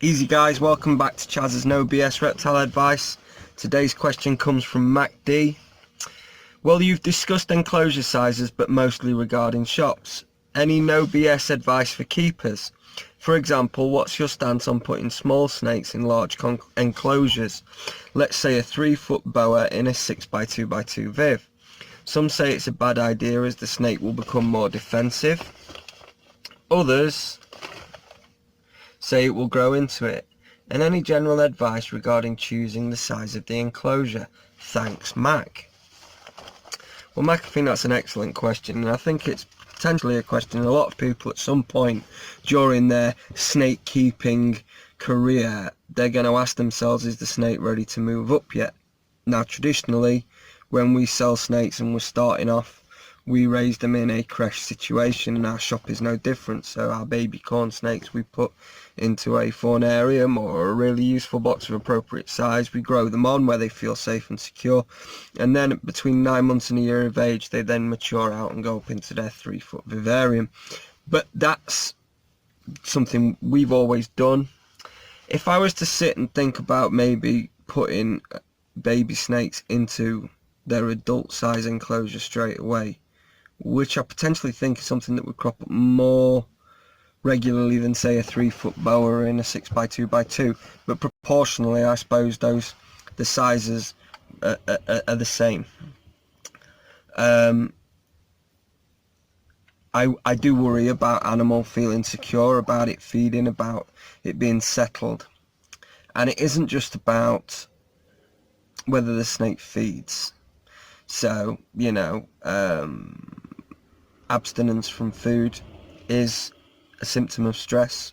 Easy guys, welcome back to Chaz's No BS Reptile Advice. Today's question comes from Mac D. Well, you've discussed enclosure sizes, but mostly regarding shops. Any no BS advice for keepers? For example, what's your stance on putting small snakes in large enclosures? Let's say a 3-foot boa in a 6x2x2 viv. Some say it's a bad idea as the snake will become more defensive. Others say it will grow into it. And any general advice regarding choosing the size of the enclosure? Thanks, Mac. Well, Mac, I think that's an excellent question, and I think it's potentially a question a lot of people at some point during their snake keeping career, they're going to ask themselves, is the snake ready to move up yet? Now, traditionally, when we sell snakes and we're starting off, we raise them in a creche situation, and our shop is no different. So our baby corn snakes we put into a faunarium or a really useful box of appropriate size. We grow them on where they feel safe and secure, and then between 9 months and a year of age they then mature out and go up into their 3-foot vivarium. But that's something we've always done. If I was to sit and think about maybe putting baby snakes into their adult size enclosure straight away, which I potentially think is something that would crop up more regularly than say a 3-foot boa in a 6x2x2, but proportionally I suppose the sizes are the same. I do worry about animal feeling secure about it feeding, about it being settled, and it isn't just about whether the snake feeds. So, abstinence from food is a symptom of stress.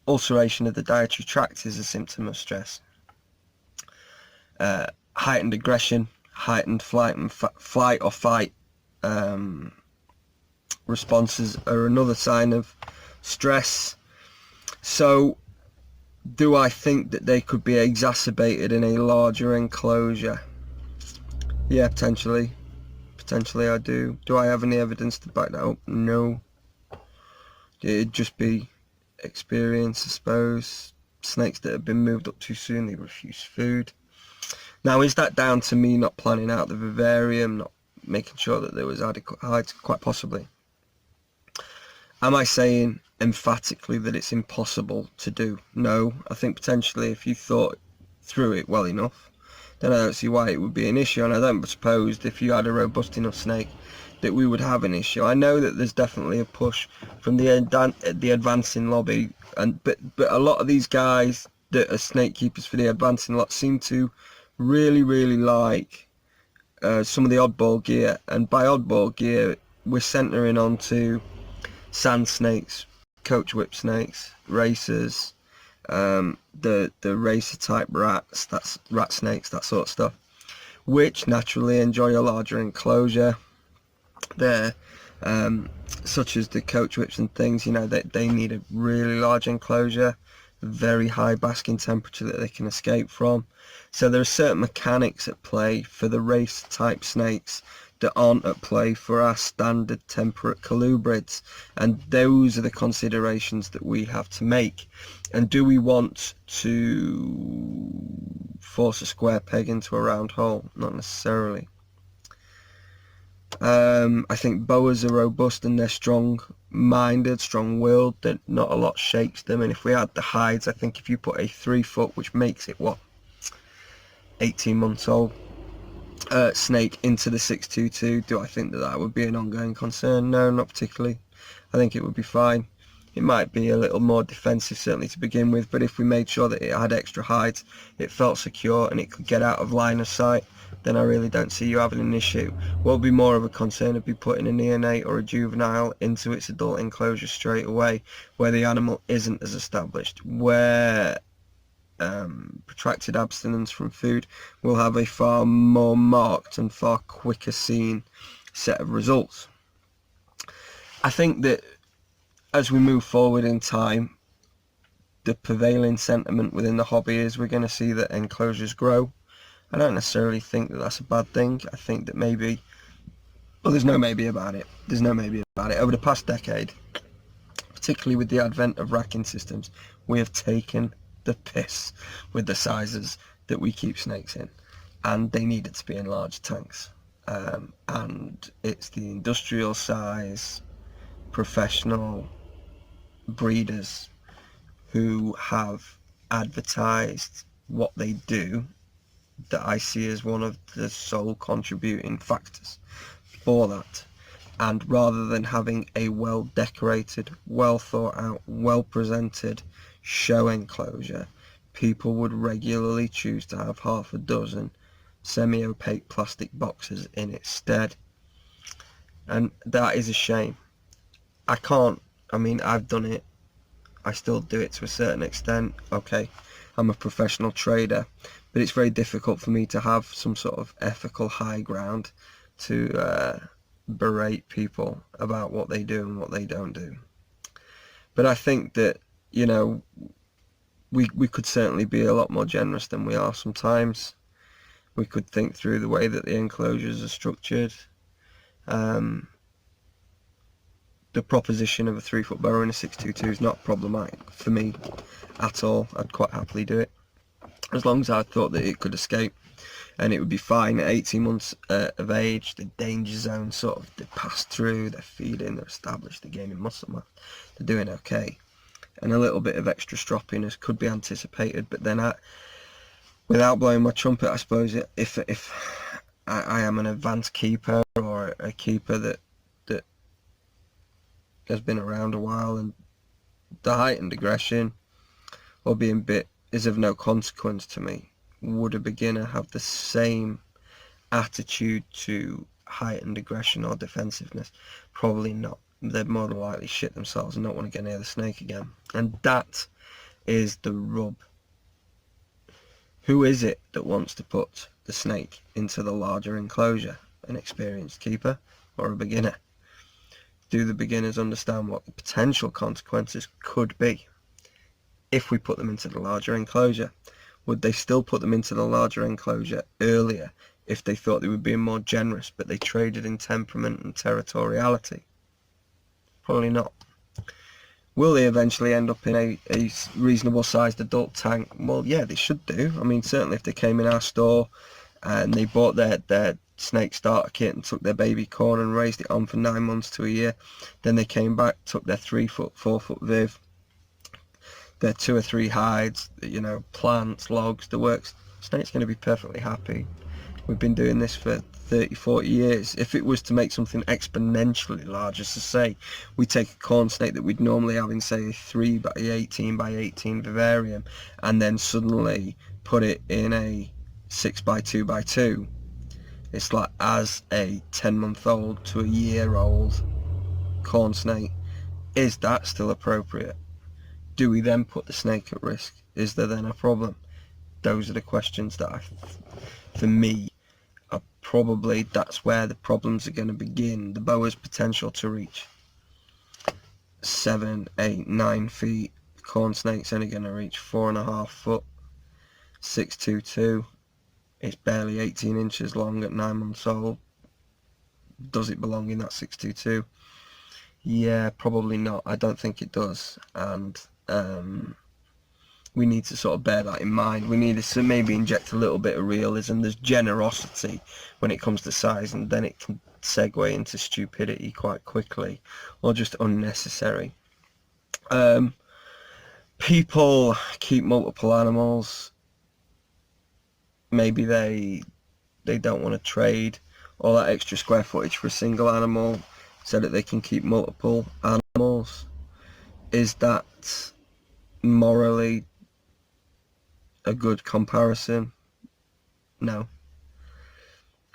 Ulceration of the dietary tract is a symptom of stress. Heightened aggression, heightened flight or fight responses are another sign of stress. So, do I think that they could be exacerbated in a larger enclosure? Yeah, potentially. Potentially I do. Do I have any evidence to back that up? No. It'd just be experience, I suppose. Snakes that have been moved up too soon, they refuse food. Now, is that down to me not planning out the vivarium, not making sure that there was adequate height? Quite possibly. Am I saying emphatically that it's impossible to do? No. I think potentially if you thought through it well enough, then I don't see why it would be an issue, and I don't suppose if you had a robust enough snake that we would have an issue. I know that there's definitely a push from the advancing lobby, but a lot of these guys that are snake keepers for the advancing lot seem to really like some of the oddball gear, and by oddball gear we're centering onto sand snakes, coach whip snakes, racers, the racer type rats, that's rat snakes, that sort of stuff, which naturally enjoy a larger enclosure. They're such as the coach whips and things, they need a really large enclosure, very high basking temperature that they can escape from. So there are certain mechanics at play for the race type snakes that aren't at play for our standard temperate colubrids, and those are the considerations that we have to make. And do we want to force a square peg into a round hole? Not necessarily. I think boas are robust and they're strong-minded, strong-willed, that not a lot shakes them, and if we add the hides, I think if you put a 3-foot, which makes it 18 months old, snake into the 622, do I think that would be an ongoing concern? No, not particularly. I think it would be fine. It might be a little more defensive certainly to begin with, but if we made sure that it had extra hides, it felt secure and it could get out of line of sight, then I really don't see you having an issue. What would be more of a concern would be putting a neonate or a juvenile into its adult enclosure straight away, where the animal isn't as established, where protracted abstinence from food will have a far more marked and far quicker seen set of results. I think that as we move forward in time, the prevailing sentiment within the hobby is we're going to see that enclosures grow. I don't necessarily think that that's a bad thing. I think that maybe, well, there's no maybe about it. Over the past decade, particularly with the advent of racking systems, we have taken the piss with the sizes that we keep snakes in, and they needed to be in large tanks. And it's the industrial size, professional breeders who have advertised what they do that I see as one of the sole contributing factors for that. And rather than having a well decorated, well thought out, well presented show enclosure, people would regularly choose to have half a dozen semi-opaque plastic boxes in its stead. And that is a shame. I've done it, I still do it to a certain extent. Okay, I'm a professional trader, but it's very difficult for me to have some sort of ethical high ground to berate people about what they do and what they don't do. But I think that, we could certainly be a lot more generous than we are sometimes. We could think through the way that the enclosures are structured. The proposition of a 3-foot burrow in a 622 is not problematic for me at all. I'd quite happily do it, as long as I thought that it could escape and it would be fine at 18 months of age. The danger zone they pass through, they're feeding, they're established, they're gaining muscle mass, they're doing okay. And a little bit of extra stroppiness could be anticipated, but then without blowing my trumpet, I suppose, if I am an advanced keeper or a keeper that has been around a while, and the heightened aggression or being bit is of no consequence to me, would a beginner have the same attitude to heightened aggression or defensiveness? Probably not. They'd more than likely shit themselves and not want to get near the snake again. And that is the rub. Who is it that wants to put the snake into the larger enclosure? An experienced keeper or a beginner? Do the beginners understand what the potential consequences could be if we put them into the larger enclosure? Would they still put them into the larger enclosure earlier if they thought they were being more generous, but they traded in temperament and territoriality? Probably not. Will they eventually end up in a reasonable sized adult tank? Well, yeah, they should do. Certainly if they came in our store and they bought their snake starter kit and took their baby corn and raised it on for 9 months to a year, then they came back, took their 3-foot, 4-foot viv, their 2 or 3 hides, plants, logs, the works, snake's going to be perfectly happy. We've been doing this for 30, 40 years. If it was to make something exponentially larger, so say we take a corn snake that we'd normally have in, say, a 3 by 18 by 18 vivarium, and then suddenly put it in a 6 by 2 by 2, it's like as a 10-month-old to a year-old corn snake. Is that still appropriate? Do we then put the snake at risk? Is there then a problem? Those are the questions that for me, are probably, that's where the problems are going to begin. The boa's potential to reach 7, 8, 9 feet. Corn snake's only going to reach 4.5 foot. 622. It's barely 18 inches long at 9 months old. Does it belong in that 622? Yeah, probably not. I don't think it does. And we need to sort of bear that in mind. We need to maybe inject a little bit of realism. There's generosity when it comes to size, and then it can segue into stupidity quite quickly, or just unnecessary. People keep multiple animals. Maybe they don't want to trade all that extra square footage for a single animal so that they can keep multiple animals. Is that morally a good comparison? No.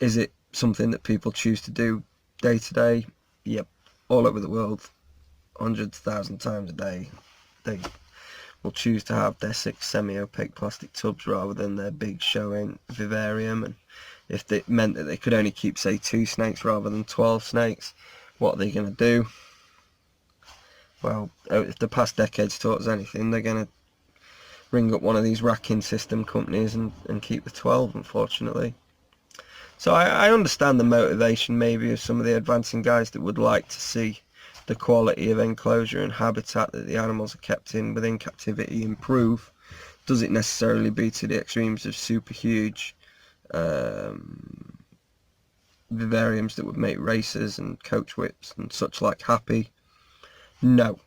Is it something that people choose to do day to day? Yep. All over the world, hundreds, thousands times a day, they will choose to have their 6 semi-opaque plastic tubs rather than their big showing vivarium. And if it meant that they could only keep, say, 2 snakes rather than 12 snakes, what are they going to do? Well, if the past decade's taught us anything, they're going to ring up one of these racking system companies and keep the 12, unfortunately. So I understand the motivation maybe of some of the advancing guys that would like to see the quality of enclosure and habitat that the animals are kept in within captivity improve, does it necessarily be to the extremes of super huge vivariums that would make racers and coach whips and such like happy? No,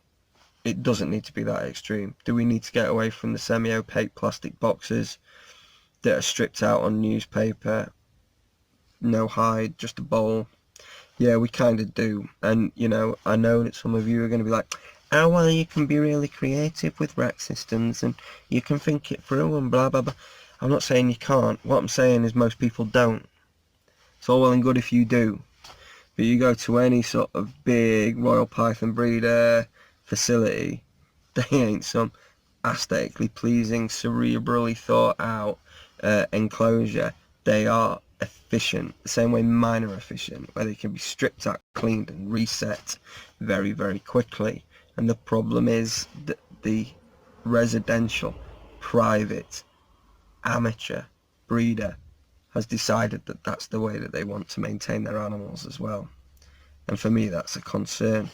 it doesn't need to be that extreme. Do we need to get away from the semi-opaque plastic boxes that are stripped out on newspaper? No hide, just a bowl. Yeah, we kind of do. And, you know, I know that some of you are going to be like, oh, well, you can be really creative with rack systems and you can think it through and blah, blah, blah. I'm not saying you can't. What I'm saying is most people don't. It's all well and good if you do. But you go to any sort of big Royal Python breeder facility, they ain't some aesthetically pleasing, cerebrally thought out enclosure. They are efficient, the same way mine are efficient, where they can be stripped out, cleaned and reset very, very quickly. And the problem is that the residential, private, amateur breeder has decided that that's the way that they want to maintain their animals as well. And for me, that's a concern.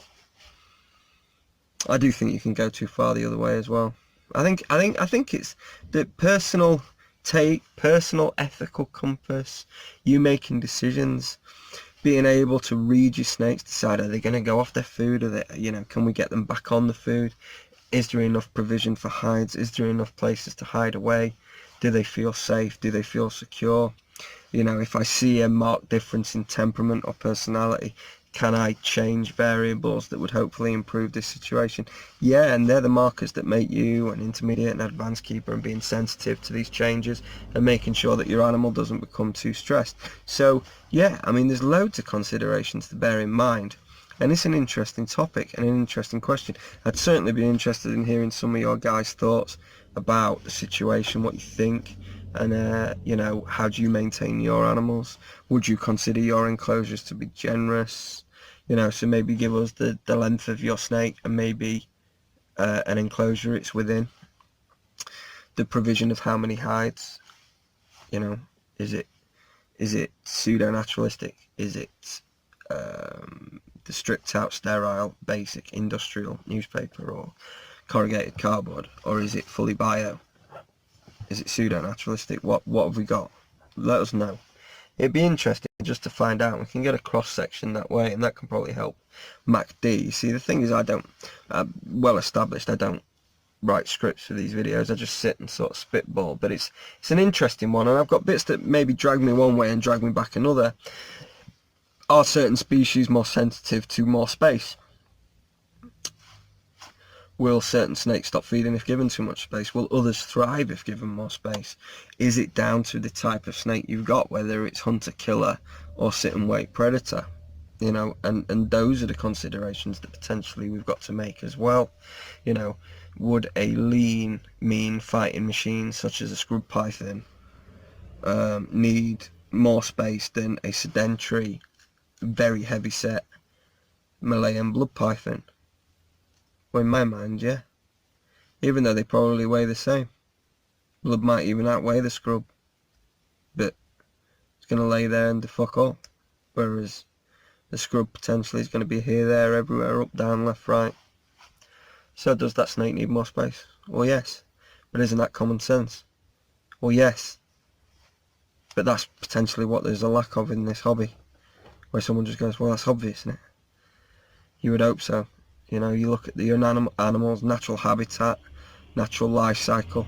I do think you can go too far the other way as well. I think it's the personal take, personal ethical compass, you making decisions, being able to read your snakes, decide are they going to go off their food, or they, you know, can we get them back on the food? Is there enough provision for hides? Is there enough places to hide away? Do they feel safe? Do they feel secure? You know, if I see a marked difference in temperament or personality, can I change variables that would hopefully improve this situation? Yeah, and they're the markers that make you an intermediate and advanced keeper, and being sensitive to these changes and making sure that your animal doesn't become too stressed. So yeah, I mean, there's loads of considerations to bear in mind, and it's an interesting topic and an interesting question. I'd certainly be interested in hearing some of your guys' thoughts about the situation, what you think. And you know, how do you maintain your animals? Would you consider your enclosures to be generous? You know, so maybe give us the length of your snake and maybe an enclosure it's within. The provision of how many hides. You know, is it pseudo-naturalistic? Is it the stripped out, sterile, basic industrial newspaper or corrugated cardboard? Or is it fully bio? Is it pseudo-naturalistic? What have we got? Let us know. It'd be interesting just to find out. We can get a cross-section that way, and that can probably help MacD. See, the thing is, well established, I don't write scripts for these videos. I just sit and sort of spitball. But it's an interesting one, and I've got bits that maybe drag me one way and drag me back another. Are certain species more sensitive to more space? Will certain snakes stop feeding if given too much space? Will others thrive if given more space? Is it down to the type of snake you've got, whether it's hunter-killer or sit-and-wait predator? You know, and those are the considerations that potentially we've got to make as well. You know, would a lean, mean fighting machine such as a scrub python need more space than a sedentary, very heavy-set Malayan blood python? Well, in my mind, yeah. Even though they probably weigh the same. Blood might even outweigh the scrub. But it's going to lay there and fuck all. Whereas the scrub potentially is going to be here, there, everywhere, up, down, left, right. So does that snake need more space? Well, yes. But isn't that common sense? Well, yes. But that's potentially what there's a lack of in this hobby. Where someone just goes, well, that's obvious, isn't it? You would hope so. You know, you look at the animals, natural habitat, natural life cycle,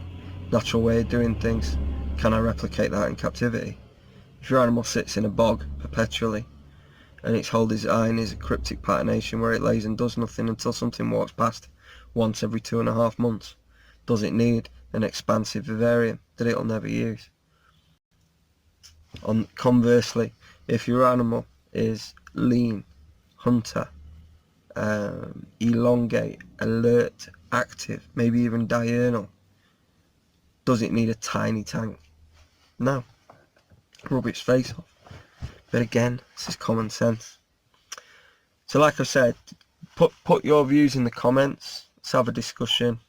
natural way of doing things. Can I replicate that in captivity? If your animal sits in a bog perpetually and its whole design is a cryptic patternation where it lays and does nothing until something walks past once every 2.5 months, does it need an expansive vivarium that it'll never use? Conversely, if your animal is lean, hunter, elongate, alert, active, maybe even diurnal, does it need a tiny tank? No. Rub its face off. But again, this is common sense. So like I said, put your views in the comments. Let's have a discussion.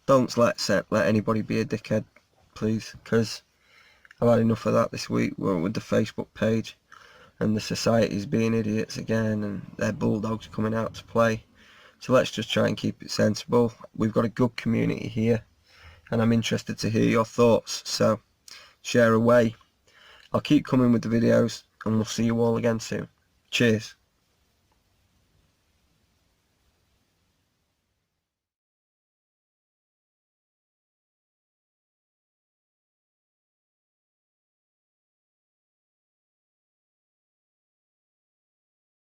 Don't let anybody be a dickhead, please, because I've had enough of that this week with the Facebook page. and the society's being idiots again, and their bulldogs coming out to play. So let's just try and keep it sensible. We've got a good community here, and I'm interested to hear your thoughts, so share away. I'll keep coming with the videos, and we'll see you all again soon. Cheers.